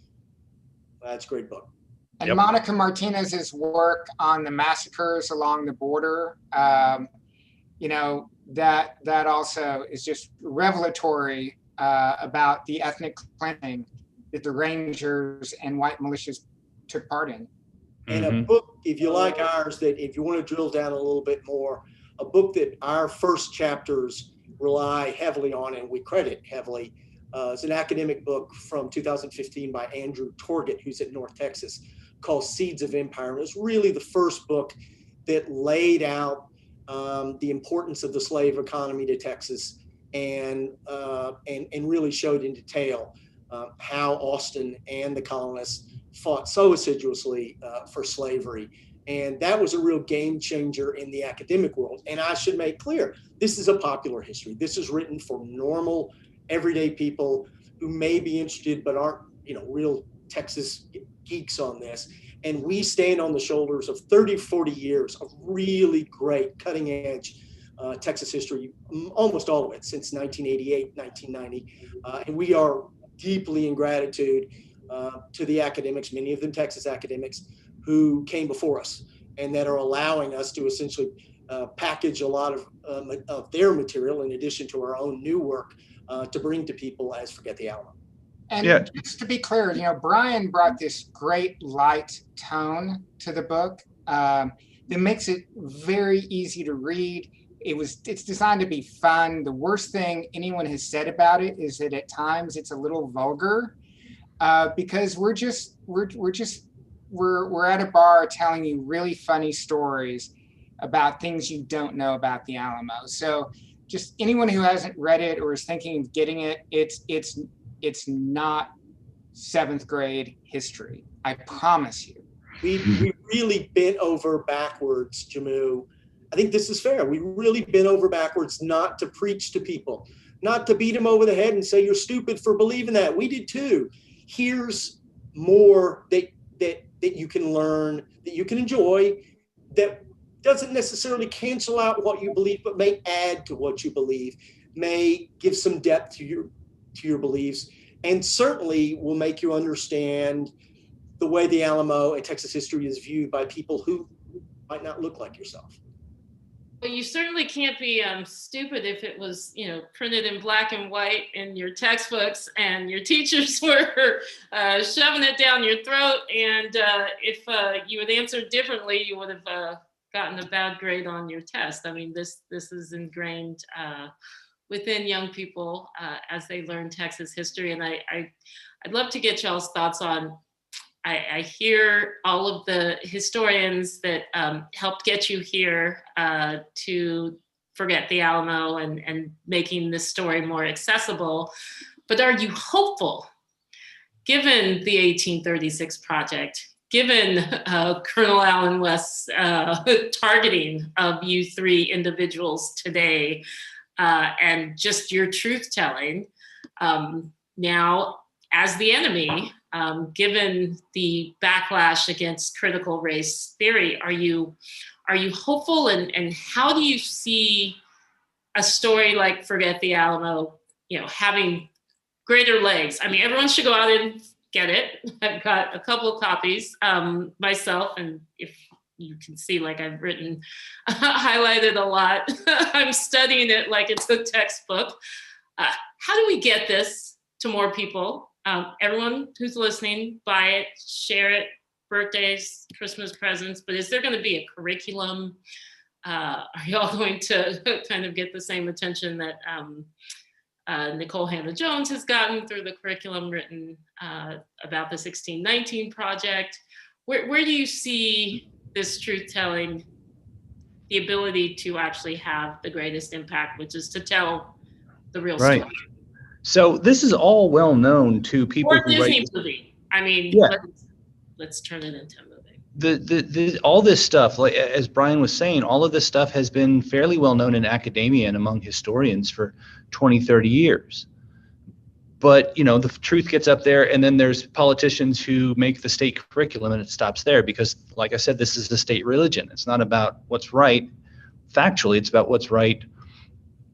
that's a great book. And Monica Martinez's work on the massacres along the border, that also is just revelatory about the ethnic cleansing that the Rangers and white militias took part in. And a book, if you like ours, that if you want to drill down a little bit more, a book that our first chapters rely heavily on and we credit heavily, is an academic book from 2015 by Andrew Torgett, who's at North Texas, called Seeds of Empire. And it was really the first book that laid out the importance of the slave economy to Texas and really showed in detail how Austin and the colonists fought so assiduously for slavery. And that was a real game changer in the academic world. And I should make clear, this is a popular history. This is written for normal, everyday people who may be interested but aren't, real Texas geeks on this. And we stand on the shoulders of 30, 40 years of really great cutting edge Texas history, almost all of it since 1988, 1990. And we are deeply in gratitude to the academics, many of them Texas academics, who came before us and that are allowing us to essentially package a lot of their material in addition to our own new work to bring to people as Forget the Alamo. And just to be clear, Bryan brought this great light tone to the book that makes it very easy to read. It's designed to be fun. The worst thing anyone has said about it is that at times it's a little vulgar because we're at a bar telling you really funny stories about things you don't know about the Alamo. So just anyone who hasn't read it or is thinking of getting it, it's not 7th grade history. I promise you. We really bent over backwards, Jehmu. I think this is fair. We really bent over backwards not to preach to people, not to beat them over the head and say you're stupid for believing that. We did too. Here's more that you can learn, that you can enjoy, that doesn't necessarily cancel out what you believe, but may add to what you believe, may give some depth to your beliefs, and certainly will make you understand the way the Alamo and Texas history is viewed by people who might not look like yourself. Well, you certainly can't be stupid if it was, printed in black and white in your textbooks and your teachers were shoving it down your throat. And if you had answered differently, you would have gotten a bad grade on your test. I mean, this is ingrained within young people as they learn Texas history. And I'd love to get y'all's thoughts on. I hear all of the historians that helped get you here to Forget the Alamo and making this story more accessible. But are you hopeful, given the 1836 project, given Colonel Allen West's targeting of you three individuals today, and just your truth-telling, now as the enemy, given the backlash against critical race theory, are you hopeful, and how do you see a story like Forget the Alamo, having greater legs? I mean, everyone should go out and get it. I've got a couple of copies myself, and if you can see, like I've written, highlighted a lot. I'm studying it like it's a textbook. How do we get this to more people? Everyone who's listening, buy it, share it, birthdays, Christmas presents, but is there going to be a curriculum? Are y'all going to kind of get the same attention that Nicole Hannah-Jones has gotten through the curriculum written about the 1619 project? Where do you see this truth-telling, the ability to actually have the greatest impact, which is to tell the real story? So this is all well known to people or who Disney write. Movie. I mean, let's turn it into a movie. All this stuff, like as Bryan was saying, all of this stuff has been fairly well known in academia and among historians for 20, 30 years. But the truth gets up there, and then there's politicians who make the state curriculum, and it stops there because, like I said, this is the state religion. It's not about what's right factually; it's about what's right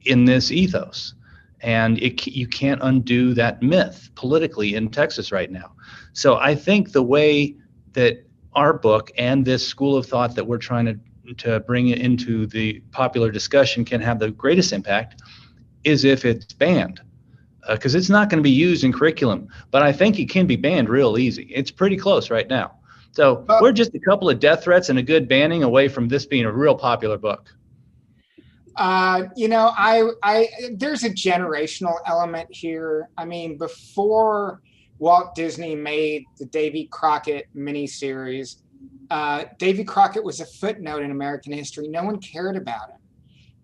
in this ethos. And you can't undo that myth politically in Texas right now. So I think the way that our book and this school of thought that we're trying to bring into the popular discussion can have the greatest impact is if it's banned, because it's not going to be used in curriculum. But I think it can be banned real easy. It's pretty close right now. So we're just a couple of death threats and a good banning away from this being a real popular book. You know, there's a generational element here. I mean, before Walt Disney made the Davy Crockett miniseries, Davy Crockett was a footnote in American history. No one cared about him.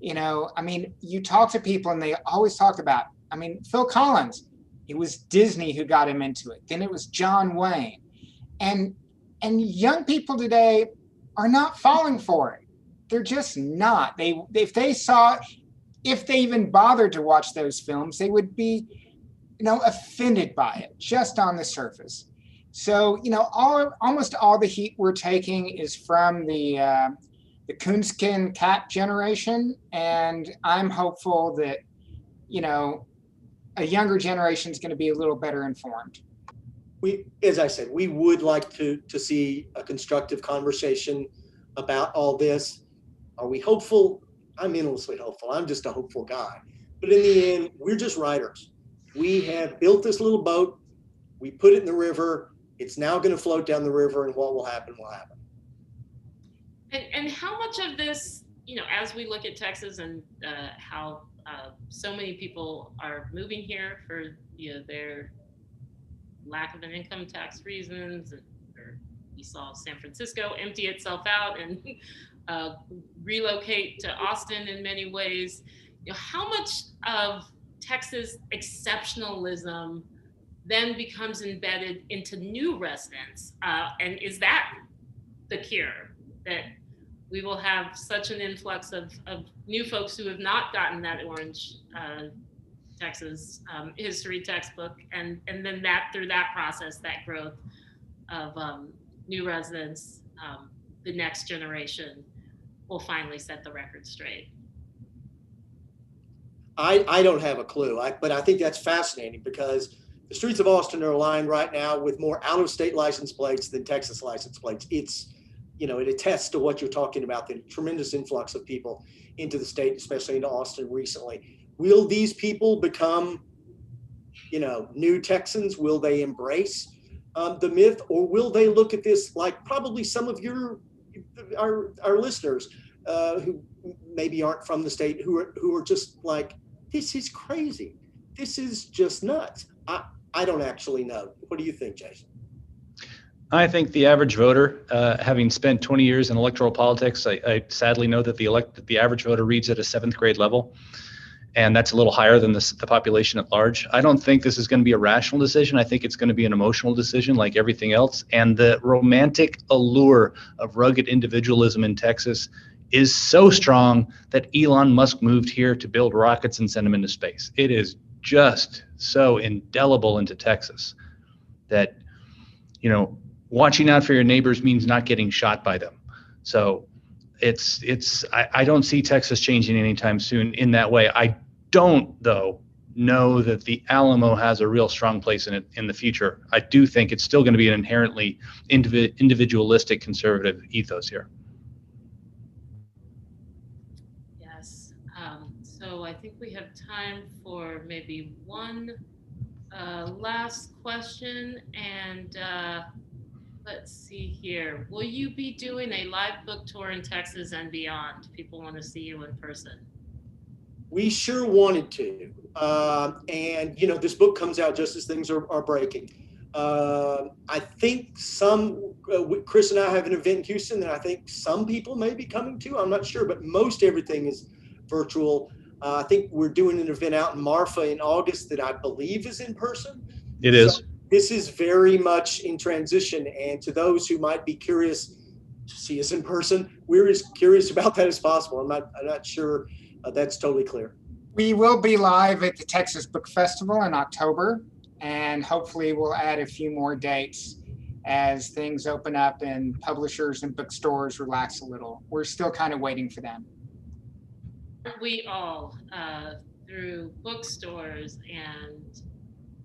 You know, I mean, you talk to people and they always talk about, I mean, Phil Collins, it was Disney who got him into it. Then it was John Wayne. And young people today are not falling for it. They're just not. If they even bothered to watch those films, they would be, you know, offended by it just on the surface. So, you know, almost all the heat we're taking is from the coonskin cat generation, and I'm hopeful that, you know, a younger generation is going to be a little better informed. As I said, we would like to see a constructive conversation about all this. Are we hopeful? I'm endlessly hopeful. I'm just a hopeful guy. But in the end, we're just writers. We have built this little boat. We put it in the river. It's now going to float down the river, and what will happen will happen. And how much of this, you know, as we look at Texas and how so many people are moving here for, you know, their lack of an income tax reasons, or we saw San Francisco empty itself out and relocate to Austin in many ways. You know, how much of Texas exceptionalism then becomes embedded into new residents? And is that the cure, that we will have such an influx of new folks who have not gotten that orange Texas history textbook, and then that through that process, that growth of new residents, the next generation will finally set the record straight? I don't have a clue, but I think that's fascinating because the streets of Austin are lined right now with more out-of-state license plates than Texas license plates. It's, you know, it attests to what you're talking about, the tremendous influx of people into the state, especially into Austin recently. Will these people become, you know, new Texans? Will they embrace the myth, or will they look at this like probably some of our listeners who maybe aren't from the state, who are just like, this is crazy. This is just nuts. I don't actually know. What do you think, Jason? I think the average voter, having spent 20 years in electoral politics, I sadly know that the average voter reads at a 7th grade level, and that's a little higher than the population at large. I don't think this is going to be a rational decision. I think it's going to be an emotional decision like everything else. And the romantic allure of rugged individualism in Texas is so strong that Elon Musk moved here to build rockets and send them into space. It is just so indelible into Texas that, you know, watching out for your neighbors means not getting shot by them. So I don't see Texas changing anytime soon in that way. I don't, though, know that the Alamo has a real strong place in it in the future. I do think it's still going to be an inherently individualistic conservative ethos here. Yes. So I think we have time for maybe one last question. And let's see here. Will you be doing a live book tour in Texas and beyond? People want to see you in person. We sure wanted to. And, you know, this book comes out just as things are breaking. I think Chris and I have an event in Houston that I think some people may be coming to. I'm not sure, but most everything is virtual. I think we're doing an event out in Marfa in August that I believe is in person. It is. So this is very much in transition. And to those who might be curious to see us in person, we're as curious about that as possible. I'm not sure that's totally clear. We will be live at the Texas Book Festival in October, and hopefully we'll add a few more dates as things open up and publishers and bookstores relax a little. We're still kind of waiting for them. We all, through bookstores and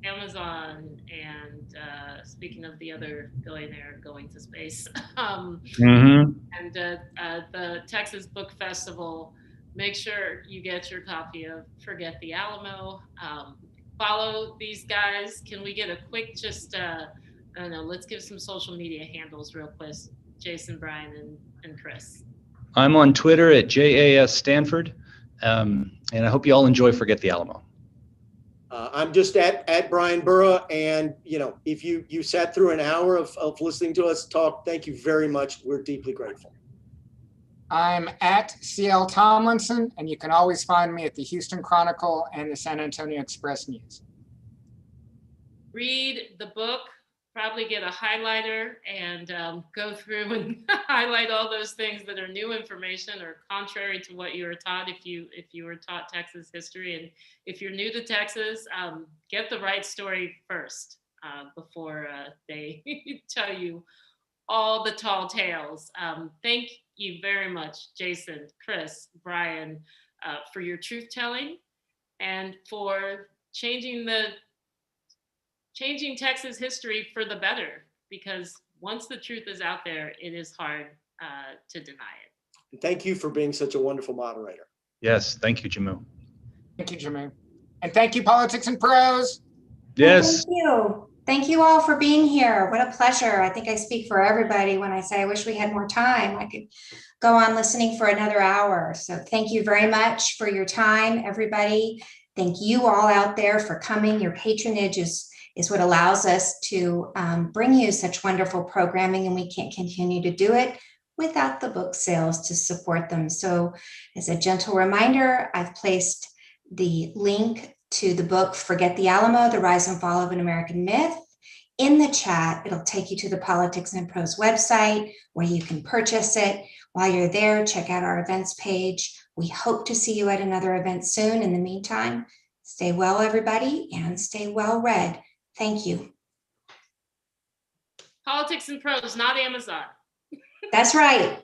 Amazon and speaking of the other billionaire going to space, and the Texas Book Festival, make sure you get your copy of Forget the Alamo. Follow these guys. Can we get a quick just I don't know, let's give some social media handles real quick. Jason, Bryan, and Chris. I'm on Twitter at JAS Stanford. And I hope you all enjoy Forget the Alamo. I'm just at Bryan Burrough. And, you know, if you sat through an hour of listening to us talk, thank you very much. We're deeply grateful. I'm at CL Tomlinson, and you can always find me at the Houston Chronicle and the San Antonio Express News. Read the book, probably get a highlighter and go through and highlight all those things that are new information or contrary to what you were taught if you were taught Texas history. And if you're new to Texas, get the right story first before they tell you all the tall tales. Thank you very much, Jason, Chris, Bryan, for your truth telling and for changing Texas history for the better, because once the truth is out there, it is hard to deny it. And thank you for being such a wonderful moderator. Yes, thank you, Jehmu. Thank you, Jehmu. And thank you, Politics and Prose. Yes. Thank you. Thank you all for being here. What a pleasure. I think I speak for everybody when I say I wish we had more time. I could go on listening for another hour. So thank you very much for your time, everybody. Thank you all out there for coming. Your patronage is what allows us to bring you such wonderful programming, and we can't continue to do it without the book sales to support them. So as a gentle reminder, I've placed the link to the book, Forget the Alamo, The Rise and Fall of an American Myth, in the chat. It'll take you to the Politics and Prose website where you can purchase it. While you're there, check out our events page. We hope to see you at another event soon. In the meantime, stay well, everybody, and stay well read. Thank you. Politics and Prose, not Amazon. That's right.